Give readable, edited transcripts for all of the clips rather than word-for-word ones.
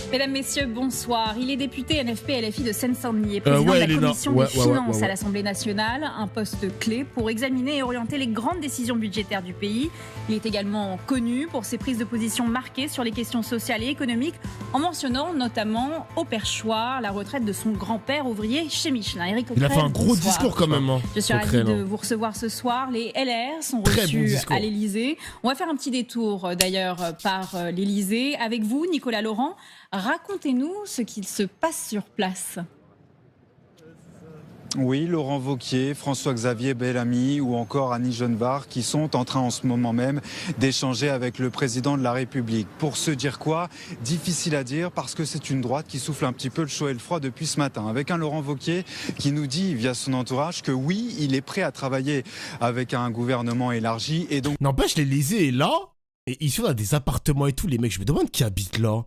Mesdames, Messieurs, bonsoir. Il est député NFP-LFI de Seine-Saint-Denis et président de la commission des finances à l'Assemblée nationale, un poste clé pour examiner et orienter les grandes décisions budgétaires du pays. Il est également connu pour ses prises de position marquées sur les questions sociales et économiques, en mentionnant notamment au perchoir la retraite de son grand-père ouvrier chez Michelin. Éric Coquerel, il a fait un gros bonsoir. discours quand même. Hein, Je suis ravie de vous recevoir ce soir. Les LR sont reçus à l'Élysée. On va faire un petit détour d'ailleurs par l'Élysée. Avec vous, Nicolas Laurent, racontez-nous ce qu'il se passe sur place. Oui, Laurent Wauquiez, François-Xavier Bellamy ou encore Annie Genevard qui sont en train en ce moment même d'échanger avec le président de la République. Pour se dire quoi? Difficile à dire parce que c'est une droite qui souffle un petit peu le chaud et le froid depuis ce matin. Avec un Laurent Wauquiez qui nous dit via son entourage que oui, il est prêt à travailler avec un gouvernement élargi et donc... N'empêche, l'Élysée est là et ici on a des appartements et tout. Les mecs, je me demande qui habite là.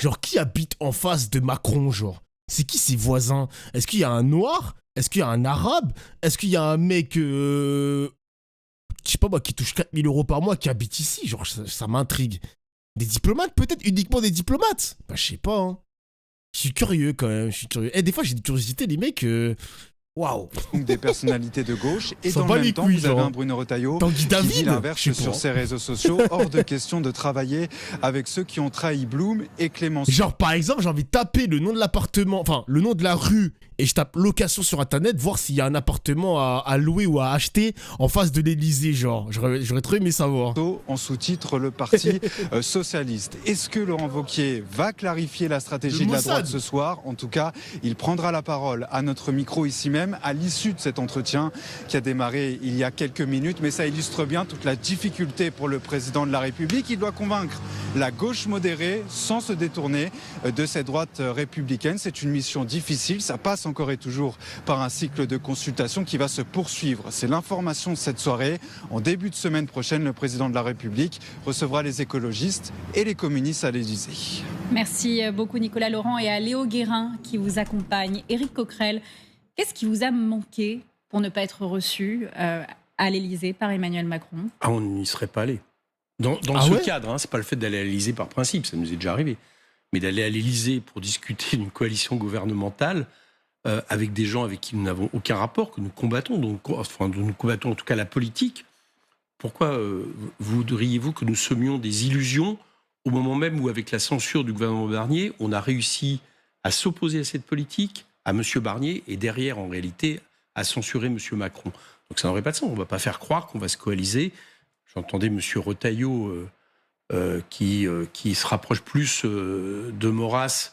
Genre, qui habite en face de Macron, genre? C'est qui ses voisins? Est-ce qu'il y a un noir? Est-ce qu'il y a un arabe? Est-ce qu'il y a un mec, je sais pas moi, qui touche 4 000 € par mois qui habite ici? Genre, ça m'intrigue. Des diplomates, peut-être? Uniquement des diplomates? Bah, je sais pas, hein. Je suis curieux, quand même, je suis curieux. Et des fois, j'ai des curiosités, les mecs, waouh. Des personnalités de gauche et dans le même temps, vous avez un Bruno Retailleau qui dit l'inverse sur ses réseaux sociaux. Hors de question de travailler avec ceux qui ont trahi Blum et Clémenceau. Genre, par exemple, j'ai envie de taper le nom de l'appartement, enfin, le nom de la rue, et je tape location sur internet, voir s'il y a un appartement à louer ou à acheter en face de l'Élysée, genre. J'aurais trop aimé savoir. En sous-titre, le parti socialiste. Est-ce que Laurent Wauquiez va clarifier la stratégie de la droite ce soir? En tout cas, il prendra la parole à notre micro ici même, à l'issue de cet entretien qui a démarré il y a quelques minutes. Mais ça illustre bien toute la difficulté pour le président de la République. Il doit convaincre la gauche modérée sans se détourner de cette droite républicaine. C'est une mission difficile. Ça passe encore et toujours par un cycle de consultation qui va se poursuivre. C'est l'information de cette soirée. En début de semaine prochaine, le président de la République recevra les écologistes et les communistes à l'Élysée. Merci beaucoup Nicolas Laurent et à Léo Guérin qui vous accompagne. Éric Coquerel, qu'est-ce qui vous a manqué pour ne pas être reçu à l'Élysée par Emmanuel Macron? On n'y serait pas allé. Dans ce cadre, hein, c'est pas le fait d'aller à l'Élysée par principe, ça nous est déjà arrivé, mais d'aller à l'Élysée pour discuter d'une coalition gouvernementale avec des gens avec qui nous n'avons aucun rapport, que nous combattons, nous combattons en tout cas la politique. Pourquoi voudriez-vous que nous semions des illusions au moment même où, avec la censure du gouvernement Barnier, on a réussi à s'opposer à cette politique, à M. Barnier, et derrière, en réalité, à censurer M. Macron? Donc ça n'aurait pas de sens. On ne va pas faire croire qu'on va se coaliser. J'entendais M. Retailleau qui se rapproche plus de Maurras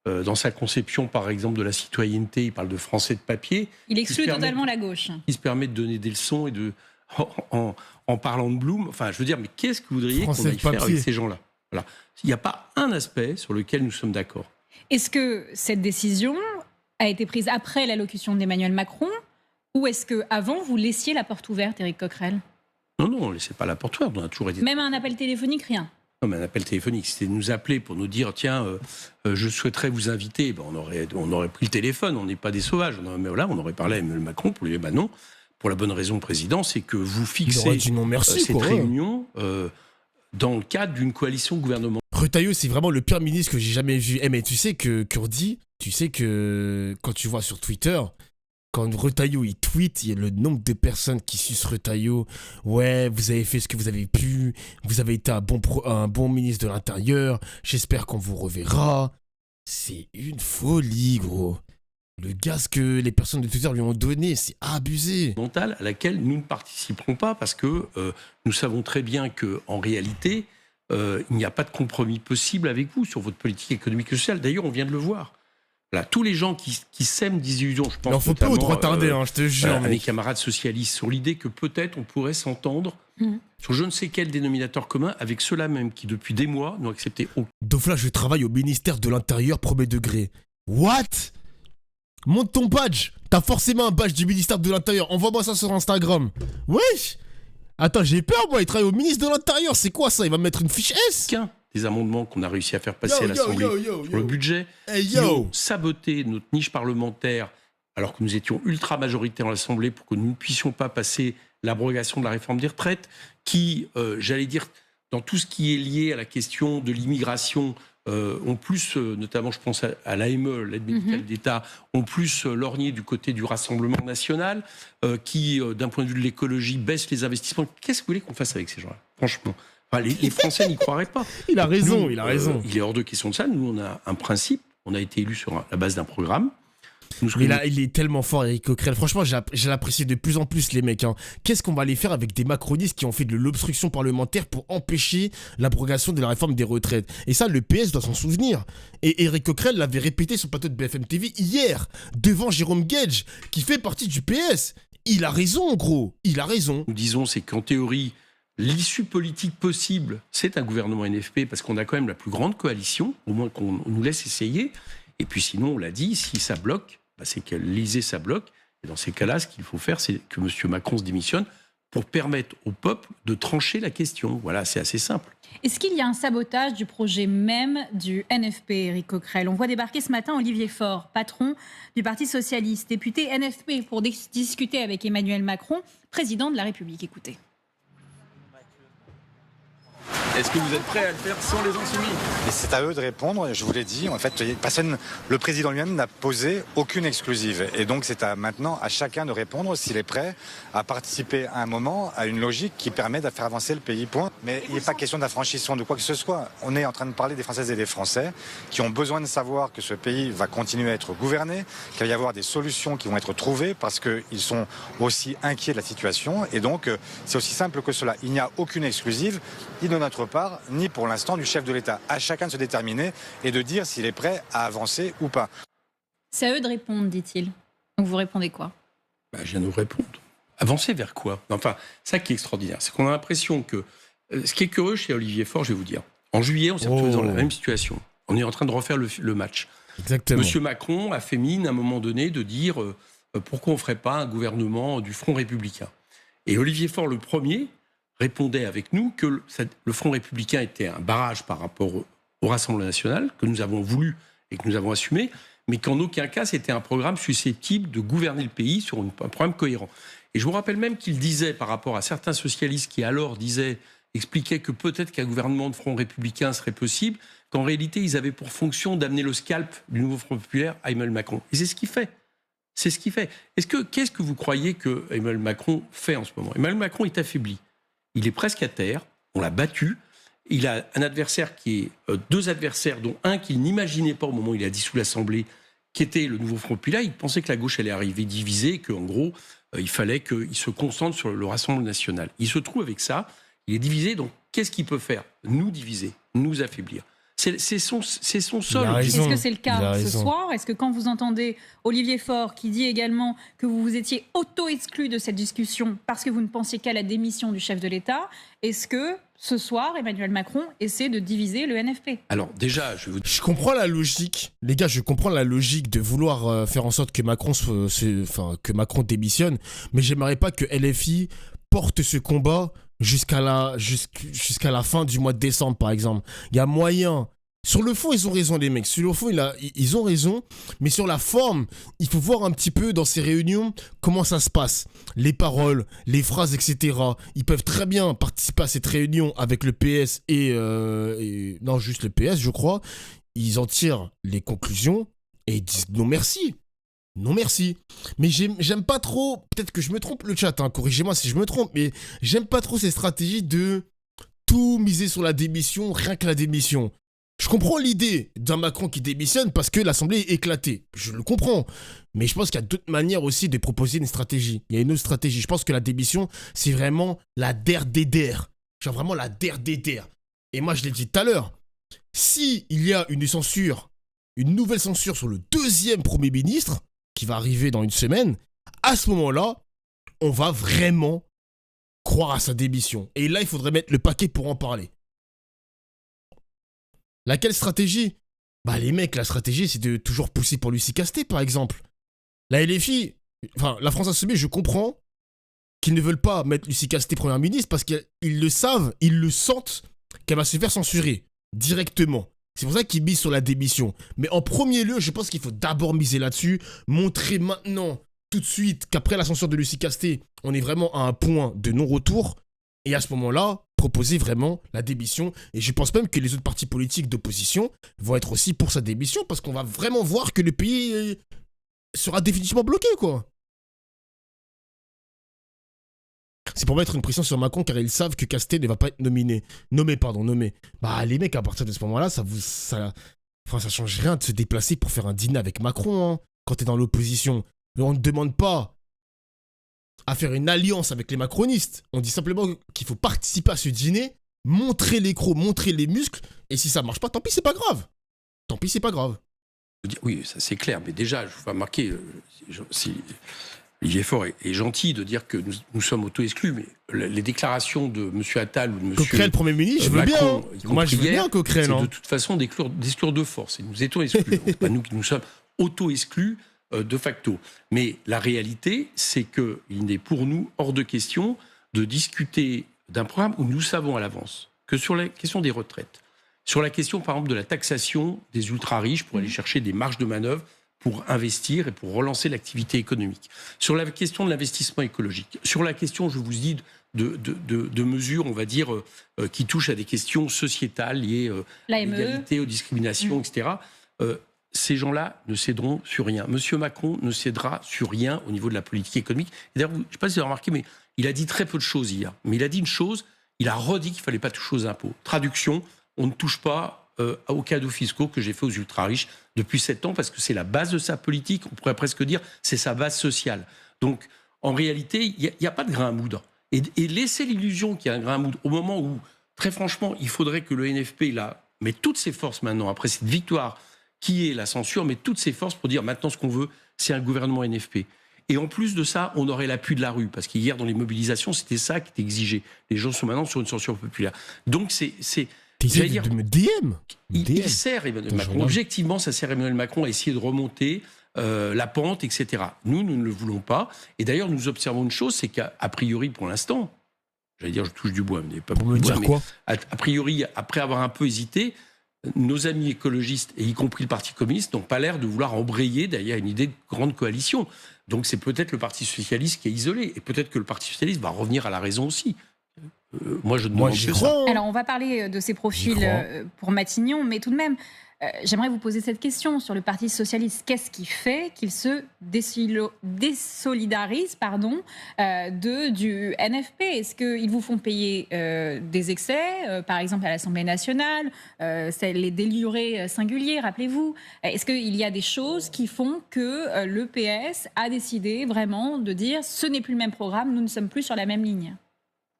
dans sa conception, par exemple, de la citoyenneté. Il parle de français de papier. Il exclut totalement la gauche. Il se permet de donner des leçons et en parlant de Blum. Enfin, je veux dire, mais qu'est-ce que vous voudriez qu'on aille faire avec ces gens-là? Voilà. Il n'y a pas un aspect sur lequel nous sommes d'accord. Est-ce que cette décision a été prise après l'allocution d'Emmanuel Macron ou est-ce qu'avant, vous laissiez la porte ouverte, Éric Coquerel? Non, on ne laissait pas la porte ouverte. On a toujours été... Même un appel téléphonique, rien? Non, mais un appel téléphonique, c'était de nous appeler pour nous dire tiens, je souhaiterais vous inviter. Ben, on aurait pris le téléphone, on n'est pas des sauvages. Mais voilà, on aurait parlé à Emmanuel Macron pour lui dire non. Pour la bonne raison, président, c'est que vous fixez cette réunion dans le cadre d'une coalition gouvernementale. Retailleau, c'est vraiment le pire ministre que j'ai jamais vu. Mais tu sais que Kurdi, tu sais que quand tu vois sur Twitter, quand Retailleau il tweet, il y a le nombre de personnes qui sucent Retailleau. Ouais, vous avez fait ce que vous avez pu, vous avez été un bon ministre de l'Intérieur, j'espère qu'on vous reverra. C'est une folie, gros. Le gaz que les personnes de Twitter lui ont donné, c'est abusé. À laquelle nous ne participerons pas parce que nous savons très bien qu'en réalité, il n'y a pas de compromis possible avec vous sur votre politique économique et sociale. D'ailleurs, on vient de le voir. Là, tous les gens qui sèment des illusions, je pense. Il n'en faut pas au droit tardé, je te jure. À mes camarades socialistes, sur l'idée que peut-être on pourrait s'entendre sur je ne sais quel dénominateur commun avec ceux-là même qui, depuis des mois, n'ont accepté aucun. Donc là, je travaille au ministère de l'Intérieur, premier degré. What? Monte ton badge. T'as forcément un badge du ministère de l'Intérieur. Envoie-moi ça sur Instagram. Wesh. Attends, j'ai peur, moi. Il travaille au ministre de l'Intérieur. C'est quoi ça? Il va me mettre une fiche S? Des amendements qu'on a réussi à faire passer à l'Assemblée sur le budget, qui ont saboté notre niche parlementaire, alors que nous étions ultra majoritaires à l'Assemblée pour que nous ne puissions pas passer l'abrogation de la réforme des retraites, qui, j'allais dire, dans tout ce qui est lié à la question de l'immigration, ont plus, notamment je pense à l'AME, l'aide médicale d'État, ont plus lorgné du côté du Rassemblement national, qui, d'un point de vue de l'écologie, baissent les investissements. Qu'est-ce que vous voulez qu'on fasse avec ces gens-là, franchement? Enfin, les Français n'y croiraient pas. Il a raison, nous, il a raison. Il est hors de question de ça. Nous, on a un principe. On a été élus sur la base d'un programme. Mais là, il est tellement fort, Éric Coquerel. Franchement, je l'apprécie de plus en plus, les mecs. Qu'est-ce qu'on va aller faire avec des macronistes qui ont fait de l'obstruction parlementaire pour empêcher l'abrogation de la réforme des retraites? Et ça, le PS doit s'en souvenir. Et Éric Coquerel l'avait répété sur le plateau de BFM TV hier, devant Jérôme Guedj, qui fait partie du PS. Il a raison, gros. Il a raison. Nous disons, c'est qu'en théorie, l'issue politique possible, c'est un gouvernement NFP, parce qu'on a quand même la plus grande coalition, au moins qu'on nous laisse essayer. Et puis sinon, on l'a dit, si ça bloque, c'est que l'Élysée, ça bloque. Et dans ces cas-là, ce qu'il faut faire, c'est que M. Macron se démissionne pour permettre au peuple de trancher la question. Voilà, c'est assez simple. Est-ce qu'il y a un sabotage du projet même du NFP, Éric Coquerel? On voit débarquer ce matin Olivier Faure, patron du Parti socialiste, député NFP, pour discuter avec Emmanuel Macron, président de la République. Écoutez. Est-ce que vous êtes prêts à le faire sans les Insoumis? C'est à eux de répondre, je vous l'ai dit. En fait, le président lui-même n'a posé aucune exclusive. Et donc, c'est maintenant à chacun de répondre s'il est prêt à participer à un moment à une logique qui permet de faire avancer le pays. Point. Mais il n'est pas question d'affranchissement de quoi que ce soit. On est en train de parler des Françaises et des Français qui ont besoin de savoir que ce pays va continuer à être gouverné, qu'il va y avoir des solutions qui vont être trouvées parce qu'ils sont aussi inquiets de la situation. Et donc, c'est aussi simple que cela. Il n'y a aucune exclusive, ni de notre part, ni pour l'instant du chef de l'État. À chacun de se déterminer et de dire s'il est prêt à avancer ou pas. C'est à eux de répondre, dit-il. Donc vous répondez quoi? Je viens de vous répondre. Avancer vers quoi? Enfin, ça qui est extraordinaire, c'est qu'on a l'impression que... Ce qui est curieux chez Olivier Faure, je vais vous dire. En juillet, on s'est retrouvé dans la même situation. On est en train de refaire le match. Exactement. Monsieur Macron a fait mine, à un moment donné, de dire pourquoi on ne ferait pas un gouvernement du Front républicain. Et Olivier Faure, le premier, répondait avec nous que le Front républicain était un barrage par rapport au Rassemblement national, que nous avons voulu et que nous avons assumé, mais qu'en aucun cas, c'était un programme susceptible de gouverner le pays sur un programme cohérent. Et je vous rappelle même qu'il disait, par rapport à certains socialistes qui alors expliquaient que peut-être qu'un gouvernement de Front républicain serait possible, qu'en réalité, ils avaient pour fonction d'amener le scalp du nouveau Front populaire à Emmanuel Macron. Et c'est ce qu'il fait. C'est ce qu'il fait. Qu'est-ce que vous croyez que Emmanuel Macron fait en ce moment? Emmanuel Macron est affaibli. Il est presque à terre, on l'a battu. Il a un adversaire deux adversaires, dont un qu'il n'imaginait pas au moment où il a dissous l'Assemblée, qui était le nouveau Front populaire. Il pensait que la gauche allait arriver divisée, et qu'en gros, il fallait qu'il se concentre sur le Rassemblement national. Il se trouve avec ça, il est divisé, donc qu'est-ce qu'il peut faire? Nous diviser, nous affaiblir. C'est son seul. Est-ce que c'est le cas ce soir? Est-ce que quand vous entendez Olivier Faure qui dit également que vous vous étiez auto-exclu de cette discussion parce que vous ne pensiez qu'à la démission du chef de l'État, est-ce que ce soir, Emmanuel Macron essaie de diviser le NFP? Alors déjà, je comprends la logique. Les gars, je comprends la logique de vouloir faire en sorte que Macron démissionne, mais j'aimerais pas que LFI porte ce combat jusqu'à la fin du mois de décembre, par exemple. Il y a moyen. Sur le fond, ils ont raison, les mecs. Sur le fond, ils ont raison. Mais sur la forme, il faut voir un petit peu dans ces réunions comment ça se passe. Les paroles, les phrases, etc. Ils peuvent très bien participer à cette réunion avec le PS non, juste le PS, je crois. Ils en tirent les conclusions et ils disent non merci. Non merci. Mais j'aime pas trop, peut-être que je me trompe le chat, corrigez-moi si je me trompe, mais j'aime pas trop ces stratégies de tout miser sur la démission, rien que la démission. Je comprends l'idée d'un Macron qui démissionne parce que l'Assemblée est éclatée. Je le comprends. Mais je pense qu'il y a d'autres manières aussi de proposer une stratégie. Il y a une autre stratégie. Je pense que la démission, c'est vraiment la der des der. Genre vraiment la der des der. Et moi, je l'ai dit tout à l'heure. Si il y a une nouvelle censure sur le deuxième Premier ministre, qui va arriver dans une semaine, à ce moment-là, on va vraiment croire à sa démission. Et là, il faudrait mettre le paquet pour en parler. Laquelle stratégie? Les mecs, la stratégie, c'est de toujours pousser pour Lucie Castet, par exemple. La LFI, la France Insoumise, je comprends qu'ils ne veulent pas mettre Lucie Castet première ministre parce qu'ils le savent, ils le sentent qu'elle va se faire censurer directement. C'est pour ça qu'ils misent sur la démission. Mais en premier lieu, je pense qu'il faut d'abord miser là-dessus, montrer maintenant, tout de suite, qu'après la censure de Lucie Castet, on est vraiment à un point de non-retour. Et à ce moment-là, proposer vraiment la démission. Et je pense même que les autres partis politiques d'opposition vont être aussi pour sa démission, parce qu'on va vraiment voir que le pays sera définitivement bloqué, quoi. C'est pour mettre une pression sur Macron, car ils savent que Castex ne va pas être nommé. Bah les mecs, à partir de ce moment-là, ça change rien de se déplacer pour faire un dîner avec Macron, hein, quand t'es dans l'opposition. Mais on ne demande pas à faire une alliance avec les macronistes. On dit simplement qu'il faut participer à ce dîner, montrer les crocs, montrer les muscles, et si ça marche pas, tant pis, c'est pas grave. Oui, ça c'est clair, mais déjà, je vous fais remarquer, Olivier Faure est gentil de dire que nous sommes auto-exclus, mais les déclarations de M. Attal ou de M. Coquerel, Premier ministre, je veux Macron, bien. Moi, je veux bien Coquerel. C'est de toute façon d'exclure de force. Et nous étions exclus. C'est pas nous qui nous sommes auto-exclus de facto. Mais la réalité, c'est qu'il n'est pour nous hors de question de discuter d'un programme où nous savons à l'avance que sur la question des retraites, sur la question, par exemple, de la taxation des ultra-riches pour aller chercher des marges de manœuvre pour investir et pour relancer l'activité économique. Sur la question de l'investissement écologique, sur la question, je vous dis, de mesures, on va dire, qui touchent à des questions sociétales liées à l'égalité, aux discriminations, etc., ces gens-là ne céderont sur rien. Monsieur Macron ne cédera sur rien au niveau de la politique économique. Et d'ailleurs, je ne sais pas si vous avez remarqué, mais il a dit très peu de choses hier. Mais il a dit une chose, il a redit qu'il ne fallait pas toucher aux impôts. Traduction, on ne touche pas aux cadeaux fiscaux que j'ai fait aux ultra-riches depuis 7 ans, parce que c'est la base de sa politique, on pourrait presque dire, c'est sa base sociale. Donc, en réalité, il n'y a pas de grain à moudre. Et laisser l'illusion qu'il y a un grain à moudre au moment où, très franchement, il faudrait que le NFP, met toutes ses forces maintenant, après cette victoire qui est la censure, met toutes ses forces pour dire maintenant ce qu'on veut, c'est un gouvernement NFP. Et en plus de ça, on aurait l'appui de la rue, parce qu'hier, dans les mobilisations, c'était ça qui était exigé. Les gens sont maintenant sur une censure populaire. Donc, T'essayes de me DM. Il sert Emmanuel Macron. Objectivement, ça sert Emmanuel Macron à essayer de remonter la pente, etc. Nous ne le voulons pas. Et d'ailleurs, nous observons une chose, c'est qu'à priori, pour l'instant, j'allais dire je touche du bois, mais pas pour me dire quoi. A priori, après avoir un peu hésité, nos amis écologistes, et y compris le Parti communiste, n'ont pas l'air de vouloir embrayer derrière une idée de grande coalition. Donc c'est peut-être le Parti socialiste qui est isolé. Et peut-être que le Parti socialiste va revenir à la raison aussi. Moi, je demande que ça. Alors, on va parler de ces profils pour Matignon, mais tout de même, j'aimerais vous poser cette question sur le Parti socialiste. Qu'est-ce qui fait qu'il se désolidarise du NFP? Est-ce qu'ils vous font payer des excès, par exemple à l'Assemblée nationale, les délurés singuliers, rappelez-vous? Est-ce qu'il y a des choses qui font que le PS a décidé vraiment de dire ce n'est plus le même programme, nous ne sommes plus sur la même ligne?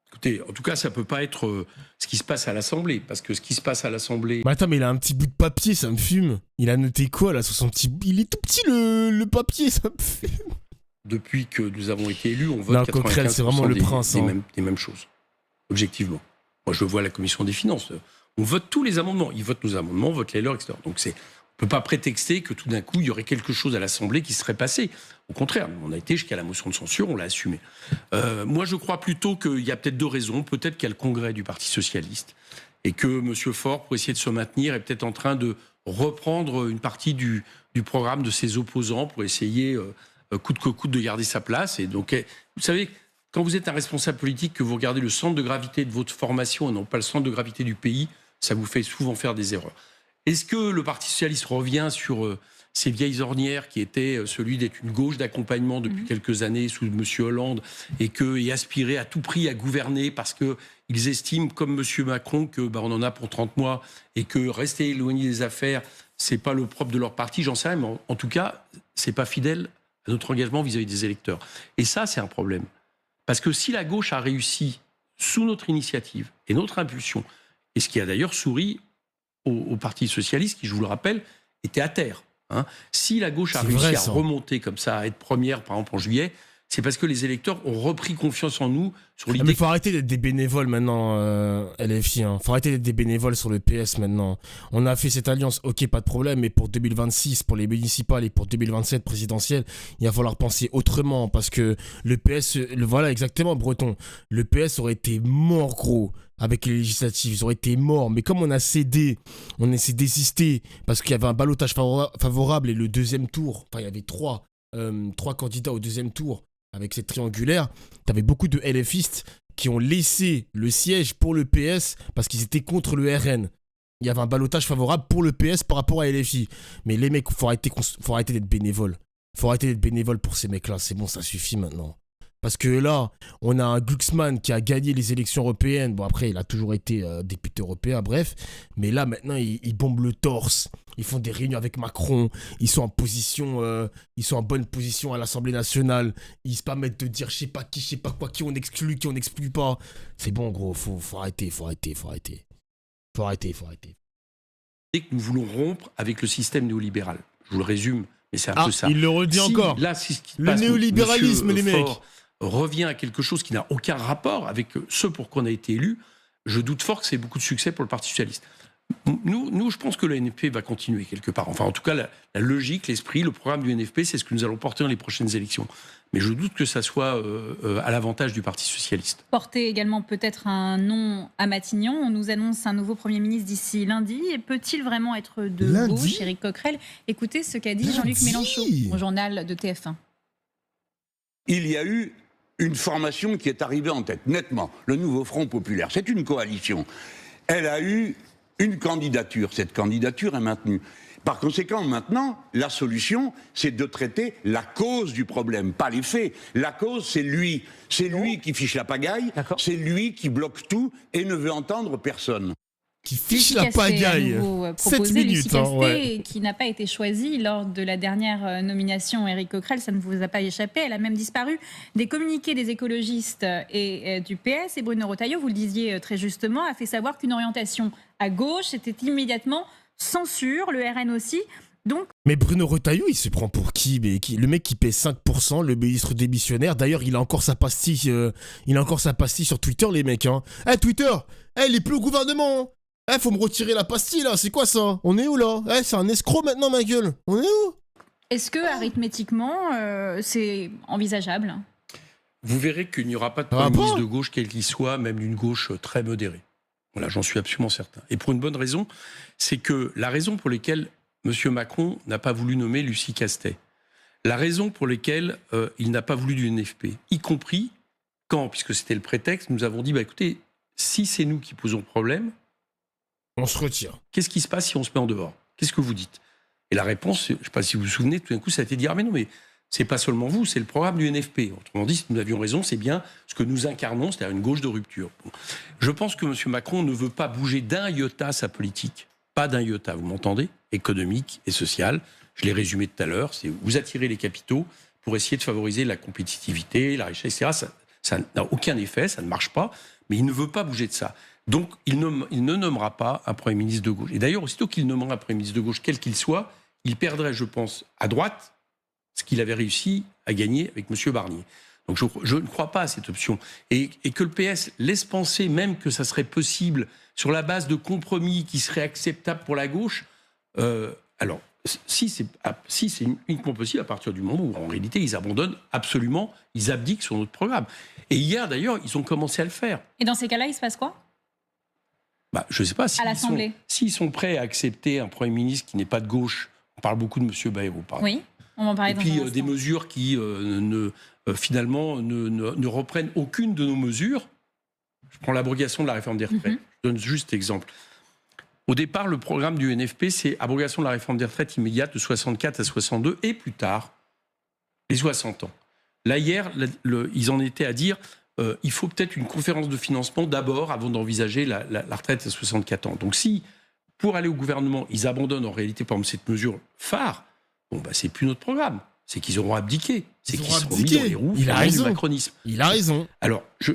Écoutez, en tout cas, ça ne peut pas être ce qui se passe à l'Assemblée, parce que ce qui se passe à l'Assemblée... Mais attends, mais il a un petit bout de papier, ça me fume. Il a noté quoi, là, sur son petit... Il est tout petit, le papier, ça me fume. Depuis que nous avons été élus, on vote 95% c'est vraiment le prince, des mêmes choses, objectivement. Moi, je le vois à la Commission des Finances. On vote tous les amendements. Ils votent nos amendements, on vote les leurs, etc. Donc, on ne peut pas prétexter que tout d'un coup, il y aurait quelque chose à l'Assemblée qui serait passé. Au contraire, on a été jusqu'à la motion de censure, on l'a assumé. Moi, je crois plutôt qu'il y a peut-être deux raisons. Peut-être qu'il y a le congrès du Parti socialiste et que M. Faure, pour essayer de se maintenir, est peut-être en train de reprendre une partie du programme de ses opposants pour essayer, coûte que coûte, de garder sa place. Et donc, vous savez, quand vous êtes un responsable politique, que vous regardez le centre de gravité de votre formation et non pas le centre de gravité du pays, ça vous fait souvent faire des erreurs. Est-ce que le Parti socialiste revient sur ces vieilles ornières qui étaient celui d'être une gauche d'accompagnement depuis quelques années sous M. Hollande et aspirer à tout prix à gouverner parce qu'ils estiment, comme M. Macron, que on en a pour 30 mois et que rester éloigné des affaires, c'est pas le propre de leur parti, j'en sais rien, mais en tout cas, c'est pas fidèle à notre engagement vis-à-vis des électeurs. Et ça, c'est un problème. Parce que si la gauche a réussi, sous notre initiative et notre impulsion, et ce qui a d'ailleurs souri au Parti socialiste, qui, je vous le rappelle, était à terre. Si la gauche a réussi à remonter comme ça, à être première, par exemple, en juillet, c'est parce que les électeurs ont repris confiance en nous sur l'idée... Mais il faut arrêter d'être des bénévoles maintenant, LFI. Il faut arrêter d'être des bénévoles sur le PS maintenant. On a fait cette alliance, ok, pas de problème, mais pour 2026, pour les municipales et pour 2027 présidentielles, il va falloir penser autrement parce que le PS, voilà exactement, Breton, le PS aurait été mort, gros, avec les législatives, ils auraient été morts. Mais comme on a cédé, on s'est désisté parce qu'il y avait un ballottage favorable et le deuxième tour, enfin il y avait trois candidats au deuxième tour avec cette triangulaire, t'avais beaucoup de LFistes qui ont laissé le siège pour le PS parce qu'ils étaient contre le RN. Il y avait un ballottage favorable pour le PS par rapport à LFI. Mais les mecs, faut arrêter d'être bénévole. Faut arrêter d'être bénévole pour ces mecs-là. C'est bon, ça suffit maintenant. Parce que là, on a un Glucksmann qui a gagné les élections européennes. Bon, après, il a toujours été député européen, bref. Mais là, maintenant, ils bombent le torse. Ils font des réunions avec Macron. Ils sont en bonne position à l'Assemblée nationale. Ils se permettent de dire je sais pas quoi, qui on exclut, qui on n'exclut pas. C'est bon, gros, faut arrêter. Et que nous voulons rompre avec le système néolibéral. Je vous le résume, mais c'est un peu ça. Il le redit encore. Là, c'est ce qui le passe. néolibéralisme, les mecs. Revient à quelque chose qui n'a aucun rapport avec ce pour quoi on a été élu. Je doute fort que c'est beaucoup de succès pour le Parti socialiste. Nous, je pense que le NFP va continuer quelque part. Enfin, en tout cas, la logique, l'esprit, le programme du NFP, c'est ce que nous allons porter dans les prochaines élections. Mais je doute que ça soit à l'avantage du Parti socialiste. Porter également peut-être un nom à Matignon. On nous annonce un nouveau Premier ministre d'ici lundi. Et peut-il vraiment être de gauche, Éric Coquerel? Écoutez ce qu'a dit Jean-Luc Mélenchon au journal de TF1. Il y a eu une formation qui est arrivée en tête, nettement, le Nouveau Front Populaire. C'est une coalition. Elle a eu une candidature. Cette candidature est maintenue. Par conséquent, maintenant, la solution, c'est de traiter la cause du problème, pas les faits. La cause, c'est lui. C'est lui qui fiche la pagaille, c'est lui qui bloque tout et ne veut entendre personne. Qui fiche la pagaille. 7 minutes, qui n'a pas été choisie lors de la dernière nomination. Éric Coquerel, ça ne vous a pas échappé. Elle a même disparu des communiqués des écologistes et du PS. Et Bruno Retailleau, vous le disiez très justement, a fait savoir qu'une orientation à gauche était immédiatement censure, le RN aussi. Donc... Mais Bruno Retailleau, il se prend pour qui? Le mec qui paie 5%, le ministre démissionnaire. D'ailleurs, il a encore sa pastille sur Twitter, les mecs. Twitter, il est plus au gouvernement. Faut me retirer la pastille, là. C'est quoi ça? On est où, là? C'est un escroc maintenant, ma gueule. On est où? Est-ce que, arithmétiquement, c'est envisageable? Vous verrez qu'il n'y aura pas de Premier ministre de gauche, quel qu'il soit, même d'une gauche très modérée. Voilà, j'en suis absolument certain. Et pour une bonne raison, c'est que la raison pour laquelle M. Macron n'a pas voulu nommer Lucie Castet, la raison pour laquelle il n'a pas voulu du NFP, y compris quand, puisque c'était le prétexte, nous avons dit, écoutez, si c'est nous qui posons problème, on se retire. Qu'est-ce qui se passe si on se met en dehors? Qu'est-ce que vous dites? Et la réponse, je ne sais pas si vous vous souvenez, tout d'un coup, ça a été dit, mais non, mais c'est pas seulement vous, c'est le programme du NFP. Autrement dit, si nous avions raison, c'est bien ce que nous incarnons, c'est-à-dire une gauche de rupture. Bon. Je pense que M. Macron ne veut pas bouger d'un iota sa politique. Pas d'un iota, vous m'entendez? Économique et sociale. Je l'ai résumé tout à l'heure. C'est vous attirez les capitaux pour essayer de favoriser la compétitivité, la richesse, etc. Ça n'a aucun effet, ça ne marche pas. Mais il ne veut pas bouger de ça. Donc, il ne nommera pas un Premier ministre de gauche. Et d'ailleurs, aussitôt qu'il nommera un Premier ministre de gauche, quel qu'il soit, il perdrait, je pense, à droite, ce qu'il avait réussi à gagner avec M. Barnier. Donc, je ne crois pas à cette option. Et que le PS laisse penser même que ça serait possible sur la base de compromis qui seraient acceptables pour la gauche, alors, si c'est uniquement possible à partir du moment où, en réalité, ils abandonnent absolument, ils abdiquent sur notre programme. Et hier, d'ailleurs, ils ont commencé à le faire. Et dans ces cas-là, il se passe quoi? Je ne sais pas s'ils sont prêts à accepter un Premier ministre qui n'est pas de gauche. On parle beaucoup de M. Bayrou. Oui, on va en parler. Et puis des mesures qui, finalement, ne reprennent aucune de nos mesures. Je prends l'abrogation de la réforme des retraites. Je donne juste exemple. Au départ, le programme du NFP, c'est abrogation de la réforme des retraites immédiate de 64 à 62 et plus tard, les 60 ans. Là, hier, ils en étaient à dire il faut peut-être une conférence de financement d'abord avant d'envisager la retraite à 64 ans. Donc si, pour aller au gouvernement, ils abandonnent en réalité, par exemple, cette mesure phare, c'est plus notre programme. C'est qu'ils auront abdiqué. C'est qu'ils seront mis dans les roues du macronisme. Il a raison. Alors, je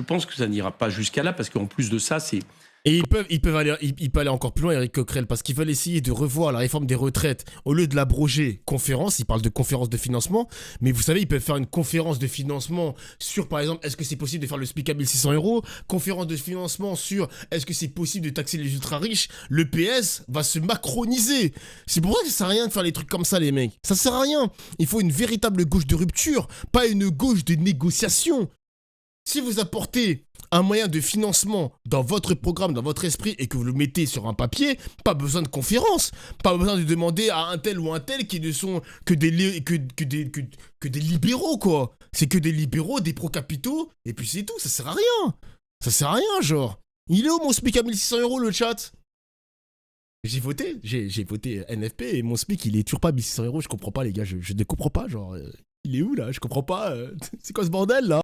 pense que ça n'ira pas jusqu'à là, parce qu'en plus de ça, c'est... Et ils peuvent aller encore plus loin, Éric Coquerel, parce qu'ils veulent essayer de revoir la réforme des retraites. Au lieu de l'abroger, conférence, ils parlent de conférence de financement, mais vous savez, ils peuvent faire une conférence de financement sur, par exemple, est-ce que c'est possible de faire le SMIC à 1600 €, conférence de financement sur, est-ce que c'est possible de taxer les ultra-riches. Le PS va se macroniser. C'est pour ça que ça sert à rien de faire les trucs comme ça, les mecs. Ça sert à rien. Il faut une véritable gauche de rupture, pas une gauche de négociation. Si vous apportez un moyen de financement dans votre programme, dans votre esprit, et que vous le mettez sur un papier, pas besoin de conférence, pas besoin de demander à un tel ou un tel qui ne sont que des libéraux, quoi. C'est que des libéraux, des pro-capitaux, et puis c'est tout, ça sert à rien. Ça sert à rien, genre. Il est où mon SMIC à 1600 € le chat? J'ai voté NFP et mon SMIC il est toujours pas 1600 €, je comprends pas les gars, je ne comprends pas, genre, il est où là? Je comprends pas, c'est quoi ce bordel là?